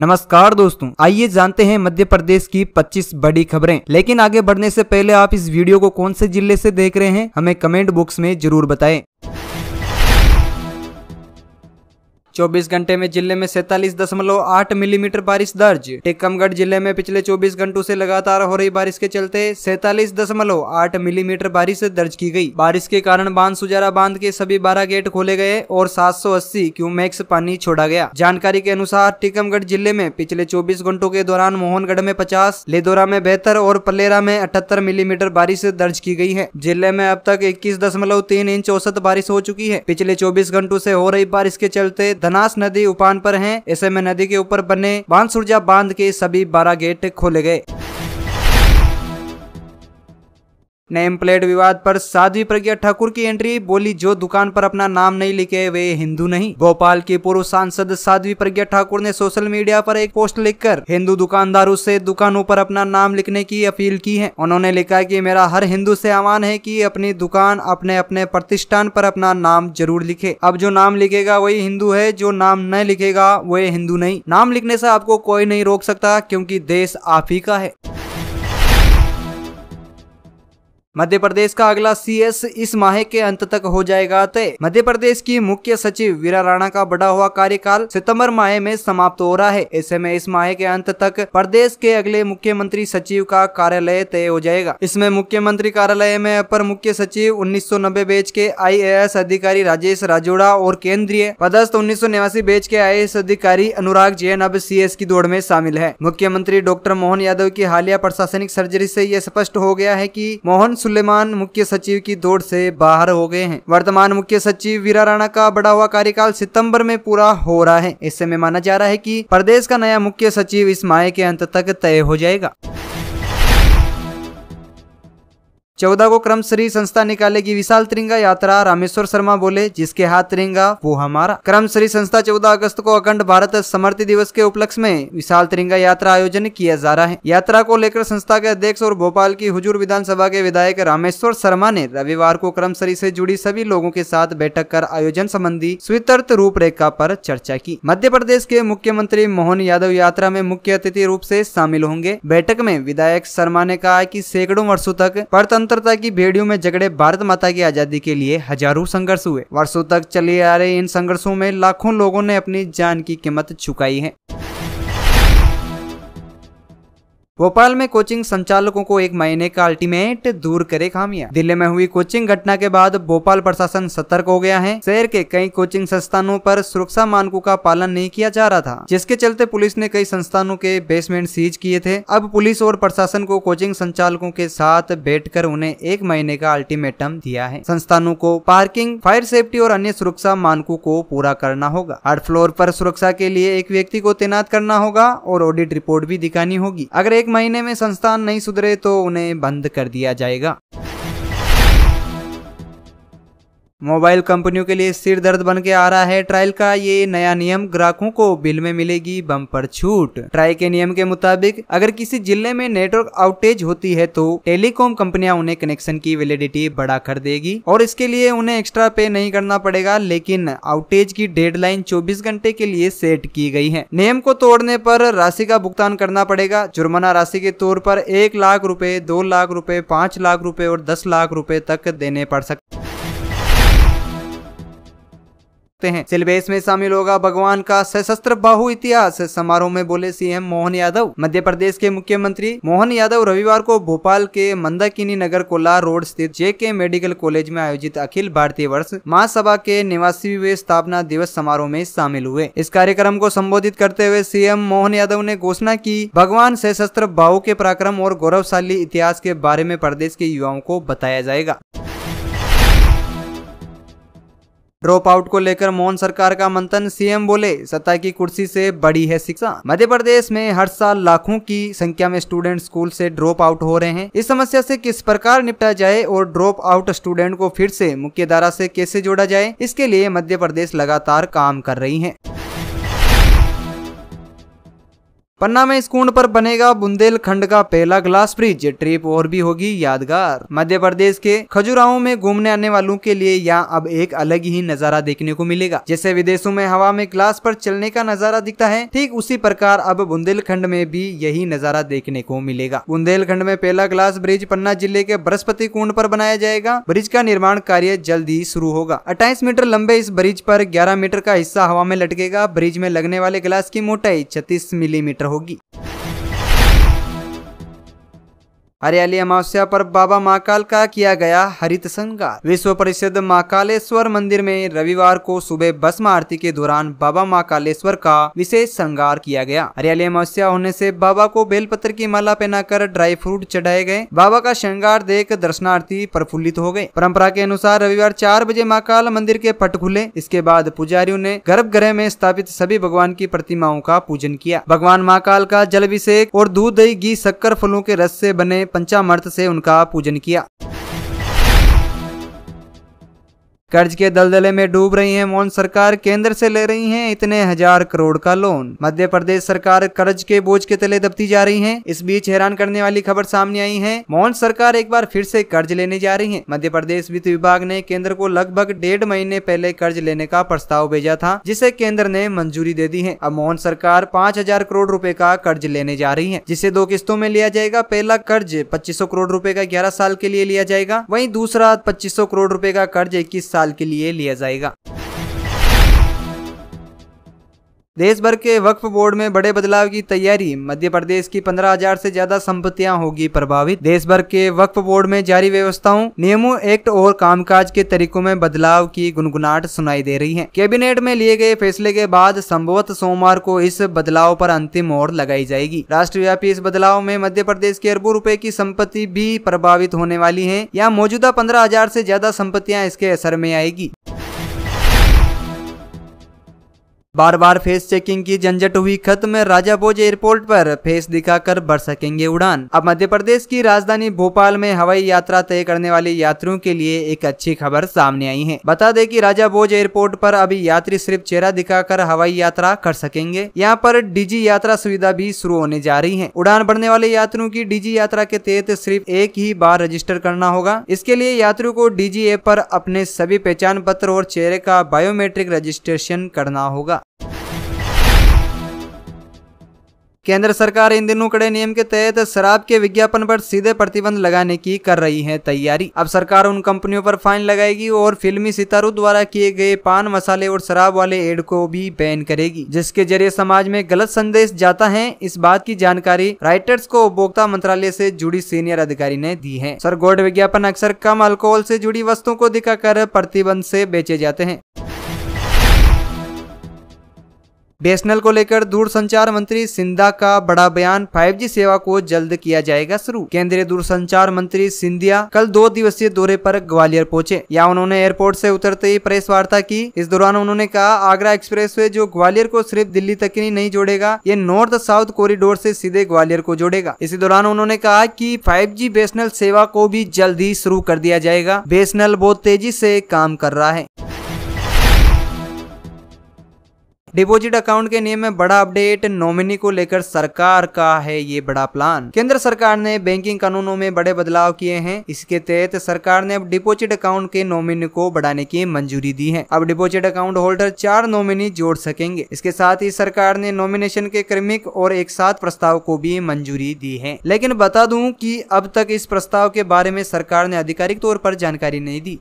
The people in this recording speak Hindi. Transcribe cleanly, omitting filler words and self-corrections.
नमस्कार दोस्तों, आइए जानते हैं मध्य प्रदेश की 25 बड़ी खबरें। लेकिन आगे बढ़ने से पहले आप इस वीडियो को कौन से जिले से देख रहे हैं हमें कमेंट बॉक्स में जरूर बताएं। 24 घंटे में जिले में 47.8 मिलीमीटर बारिश दर्ज। टीकमगढ़ जिले में पिछले 24 घंटों से लगातार हो रही बारिश के चलते 47.8 मिलीमीटर बारिश दर्ज की गई। बारिश के कारण बांसुजारा बांध के सभी 12 गेट खोले गए और 780 क्यूमेक्स पानी छोड़ा गया। जानकारी के अनुसार टीकमगढ़ जिले में पिछले 24 घंटों के दौरान मोहनगढ़ में 50, लेदोरा में 72 और पलेरा में 78 मिलीमीटर बारिश दर्ज की गई है। जिले में अब तक 21.3 इंच औसत बारिश हो चुकी है। पिछले 24 घंटों से हो रही बारिश के चलते धनास नदी उफान पर है। ऐसे में नदी के ऊपर बने बांसुरजा बांध के सभी 12 गेट खोले गए। नेम प्लेट विवाद पर साध्वी प्रज्ञा ठाकुर की एंट्री, बोली जो दुकान पर अपना नाम नहीं लिखे वे हिंदू नहीं। भोपाल की पूर्व सांसद साध्वी प्रज्ञा ठाकुर ने सोशल मीडिया पर एक पोस्ट लिखकर हिंदू दुकानदारों से दुकानों पर अपना नाम लिखने की अपील की है। उन्होंने लिखा कि मेरा हर हिंदू से आह्वान है कि अपनी दुकान अपने अपने प्रतिष्ठान पर अपना नाम जरूर लिखे। अब जो नाम लिखेगा वही हिंदू है, जो नाम न लिखेगा वह हिंदू नहीं। नाम लिखने से आपको कोई नहीं रोक सकता क्योंकि देश आप ही का है। मध्य प्रदेश का अगला सीएस इस माह के अंत तक हो जाएगा तय। मध्य प्रदेश की मुख्य सचिव वीरा राणा का बढ़ा हुआ कार्यकाल सितंबर माह में समाप्त हो रहा है। ऐसे में इस माह के अंत तक प्रदेश के अगले मुख्यमंत्री सचिव का कार्यालय तय हो जाएगा। इसमें मुख्यमंत्री कार्यालय में अपर मुख्य सचिव 1990 बैच के IAS अधिकारी राजेश राजोड़ा और केंद्रीय पदस्थ 1989 बैच के IAS अधिकारी अनुराग जैन अब सीएस की दौड़ में शामिल है। मुख्यमंत्री डॉक्टर मोहन यादव की हालिया प्रशासनिक सर्जरी से यह स्पष्ट हो गया है कि मोहन सुलेमान मुख्य सचिव की दौड़ से बाहर हो गए हैं। वर्तमान मुख्य सचिव वीरा राणा का बढ़ा हुआ कार्यकाल सितंबर में पूरा हो रहा है। ऐसे में माना जा रहा है कि प्रदेश का नया मुख्य सचिव इस माह के अंत तक तय हो जाएगा। 14 को क्रमश्री संस्था निकालेगी विशाल तिरंगा यात्रा, रामेश्वर शर्मा बोले जिसके हाथ तिरंगा वो हमारा। क्रमश्री संस्था 14 अगस्त को अखंड भारत समृद्धि दिवस के उपलक्ष्य में विशाल तिरंगा यात्रा आयोजन किया जा रहा है। यात्रा को लेकर संस्था के अध्यक्ष और भोपाल की हुजूर विधानसभा के विधायक रामेश्वर शर्मा ने रविवार को क्रमश्री से जुड़ी सभी लोगों के साथ बैठक कर आयोजन संबंधी स्वीकृत रूपरेखा पर चर्चा की। मध्य प्रदेश के मुख्यमंत्री मोहन यादव यात्रा में मुख्य अतिथि रूप से शामिल होंगे। बैठक में विधायक शर्मा ने कहा कि सैकड़ों वर्षों तक स्वतंत्रता की बेड़ियों में जगड़े भारत माता की आजादी के लिए हजारों संघर्ष हुए। वर्षों तक चले आ रहे इन संघर्षों में लाखों लोगों ने अपनी जान की कीमत चुकाई है। भोपाल में कोचिंग संचालकों को 1 महीने का अल्टीमेट, दूर करे खामियां। दिल्ली में हुई कोचिंग घटना के बाद भोपाल प्रशासन सतर्क हो गया है। शहर के कई कोचिंग संस्थानों पर सुरक्षा मानकों का पालन नहीं किया जा रहा था, जिसके चलते पुलिस ने कई संस्थानों के बेसमेंट सीज किए थे। अब पुलिस और प्रशासन को कोचिंग संचालकों के साथ बैठकर उन्हें 1 महीने का अल्टीमेटम दिया है। संस्थानों को पार्किंग, फायर सेफ्टी और अन्य सुरक्षा मानकों को पूरा करना होगा। हर फ्लोर पर सुरक्षा के लिए एक व्यक्ति को तैनात करना होगा और ऑडिट रिपोर्ट भी दिखानी होगी। अगर 1 महीने में संस्थान नहीं सुधरे तो उन्हें बंद कर दिया जाएगा। मोबाइल कंपनियों के लिए सिर दर्द बन के आ रहा है ट्रायल का ये नया नियम। ग्राहकों को बिल में मिलेगी बम्पर छूट। ट्राई के नियम के मुताबिक अगर किसी जिले में नेटवर्क आउटेज होती है तो टेलीकॉम कंपनियां उन्हें कनेक्शन की वैलिडिटी बढ़ा कर देगी और इसके लिए उन्हें एक्स्ट्रा पे नहीं करना पड़ेगा। लेकिन आउटेज की डेडलाइन 24 घंटे के लिए सेट की गई है। नियम को तोड़ने पर राशि का भुगतान करना पड़ेगा। जुर्माना राशि के तौर पर 1 लाख रुपए, 2 लाख रुपए, 5 लाख रुपए और 10 लाख रुपए तक देने पड़ सकते हैं। सिलेबस में शामिल होगा भगवान का सशस्त्र बाहु इतिहास, समारोह में बोले सीएम मोहन यादव। मध्य प्रदेश के मुख्यमंत्री मोहन यादव रविवार को भोपाल के मंदाकिनी नगर कोलार रोड स्थित JK मेडिकल कॉलेज में आयोजित अखिल भारतीय वर्ष महासभा के 89वें स्थापना दिवस समारोह में शामिल हुए। इस कार्यक्रम को संबोधित करते हुए सीएम मोहन यादव ने घोषणा की भगवान सशस्त्र बाहु के पराक्रम और गौरवशाली इतिहास के बारे में प्रदेश के युवाओं को बताया जाएगा। ड्रॉप आउट को लेकर मोहन सरकार का मंथन, सीएम बोले सत्ता की कुर्सी से बड़ी है शिक्षा। मध्य प्रदेश में हर साल लाखों की संख्या में स्टूडेंट स्कूल से ड्रॉप आउट हो रहे हैं। इस समस्या से किस प्रकार निपटा जाए और ड्रॉप आउट स्टूडेंट को फिर से मुख्य धारा से कैसे जोड़ा जाए, इसके लिए मध्य प्रदेश लगातार काम कर रही है। पन्ना में इस कुंड पर बनेगा बुंदेलखंड का पहला ग्लास ब्रिज। ट्रिप और भी होगी यादगार। मध्य प्रदेश के खजुराहो में घूमने आने वालों के लिए यहाँ अब एक अलग ही नजारा देखने को मिलेगा। जैसे विदेशों में हवा में ग्लास पर चलने का नजारा दिखता है, ठीक उसी प्रकार अब बुंदेलखंड में भी यही नजारा देखने को मिलेगा। बुंदेलखंड में पहला ग्लास ब्रिज पन्ना जिले के बृहस्पति कुंड पर बनाया जाएगा। ब्रिज का निर्माण कार्य जल्द ही शुरू होगा। 28 मीटर लंबे इस ब्रिज पर 11 मीटर का हिस्सा हवा में लटकेगा। ब्रिज में लगने वाले ग्लास की मोटाई 36 मिलीमीटर होगी। हरियाली अमावस्या पर बाबा महाकाल का किया गया हरित श्रृंगार। विश्व प्रसिद्ध महाकालेश्वर मंदिर में रविवार को सुबह भस्म आरती के दौरान बाबा महाकालेश्वर का विशेष श्रृंगार किया गया। हरियाली अमावस्या होने से बाबा को बेलपत्र की माला पहनाकर ड्राई फ्रूट चढ़ाए गए। बाबा का श्रृंगार देख दर्शनार्थी प्रफुल्लित हो गए। परंपरा के अनुसार रविवार 4 बजे महाकाल मंदिर के पट खुले। इसके बाद पुजारियों ने गर्भगृह में स्थापित सभी भगवान की प्रतिमाओं का पूजन किया। भगवान महाकाल का जलाभिषेक और दूध, दही, घी, शक्कर, फलों के रस से बने पंचामृत से उनका पूजन किया। कर्ज के दलदले में डूब रही है मोहन सरकार। केंद्र से ले रही है इतने 1000 करोड़ का लोन। मध्य प्रदेश सरकार कर्ज के बोझ के तले दबती जा रही है। इस बीच हैरान करने वाली खबर सामने आई है। मोहन सरकार एक बार फिर से कर्ज लेने जा रही है। मध्य प्रदेश वित्त विभाग ने केंद्र को लगभग 1.5 महीने पहले कर्ज लेने का प्रस्ताव भेजा था, जिसे केंद्र ने मंजूरी दे दी है। अब मोहन सरकार 5000 करोड़ रुपए का कर्ज लेने जा रही है, जिसे 2 किस्तों में लिया जाएगा। पहला कर्ज 2500 करोड़ रुपए का 11 साल के लिए लिया जाएगा। वहीं दूसरा 2500 करोड़ रुपए का कर्ज 21 साल के लिए लिया जाएगा। देश भर के वक्फ बोर्ड में बड़े बदलाव की तैयारी। मध्य प्रदेश की 15,000 से ज्यादा संपत्तियां होगी प्रभावित। देश भर के वक्फ बोर्ड में जारी व्यवस्थाओं, नियमों, एक्ट और कामकाज के तरीकों में बदलाव की गुनगुनाहट सुनाई दे रही है। कैबिनेट में लिए गए फैसले के बाद संभवतः सोमवार को इस बदलाव पर अंतिम मोहर लगाई जाएगी। राष्ट्रव्यापी इस बदलाव में मध्य प्रदेश के अरबों रुपए की संपत्ति भी प्रभावित होने वाली है। यहाँ मौजूदा 15,000 से ज्यादा संपत्तियां इसके असर में आएगी। बार बार फेस चेकिंग की झंझट हुई खत्म। राजा भोज एयरपोर्ट पर फेस दिखाकर बढ़ सकेंगे उड़ान। अब मध्य प्रदेश की राजधानी भोपाल में हवाई यात्रा तय करने वाले यात्रियों के लिए एक अच्छी खबर सामने आई है। बता दें कि राजा भोज एयरपोर्ट पर अभी यात्री सिर्फ चेहरा दिखाकर हवाई यात्रा कर सकेंगे। यहाँ पर डीजी यात्रा सुविधा भी शुरू होने जा रही है। उड़ान भरने वाले यात्रियों की डीजी यात्रा के तहत सिर्फ एक ही बार रजिस्टर करना होगा। इसके लिए यात्रियों को डीजी ऐप पर अपने सभी पहचान पत्र और चेहरे का बायोमेट्रिक रजिस्ट्रेशन करना होगा। केंद्र सरकार इन दिनों कड़े नियम के तहत शराब के विज्ञापन पर सीधे प्रतिबंध लगाने की कर रही है तैयारी। अब सरकार उन कंपनियों पर फाइन लगाएगी और फिल्मी सितारों द्वारा किए गए पान, मसाले और शराब वाले एड को भी बैन करेगी, जिसके जरिए समाज में गलत संदेश जाता है। इस बात की जानकारी राइटर्स को उपभोक्ता मंत्रालय से जुड़ी सीनियर अधिकारी ने दी है। सर गोल्ड विज्ञापन अक्सर कम अल्कोहल से जुड़ी वस्तुओं को दिखाकर प्रतिबंध से बेचे जाते हैं। बीएसएनएल को लेकर दूरसंचार मंत्री सिंधिया का बड़ा बयान। 5G सेवा को जल्द किया जाएगा शुरू। केंद्रीय दूरसंचार मंत्री सिंधिया कल 2 दिवसीय दौरे पर ग्वालियर पहुंचे। यहाँ उन्होंने एयरपोर्ट से उतरते ही प्रेस वार्ता की। इस दौरान उन्होंने कहा, आगरा एक्सप्रेसवे जो ग्वालियर को सिर्फ दिल्ली तक ही नहीं जोड़ेगा, ये नॉर्थ साउथ कॉरिडोर से सीधे ग्वालियर को जोड़ेगा। इसी दौरान उन्होंने कहा कि 5G बीएसएनएल सेवा को भी जल्द ही शुरू कर दिया जाएगा। बीएसएनएल बहुत तेजी से काम कर रहा है। डिपॉजिट अकाउंट के नियम में बड़ा अपडेट। नॉमिनी को लेकर सरकार का है ये बड़ा प्लान। केंद्र सरकार ने बैंकिंग कानूनों में बड़े बदलाव किए हैं। इसके तहत सरकार ने अब डिपॉजिट अकाउंट के नॉमिनी को बढ़ाने की मंजूरी दी है। अब डिपॉजिट अकाउंट होल्डर 4 नॉमिनी जोड़ सकेंगे। इसके साथ ही सरकार ने नॉमिनेशन के क्रमिक और एक साथ प्रस्ताव को भी मंजूरी दी है। लेकिन बता दूं कि अब तक इस प्रस्ताव के बारे में सरकार ने आधिकारिक तौर पर जानकारी नहीं दी।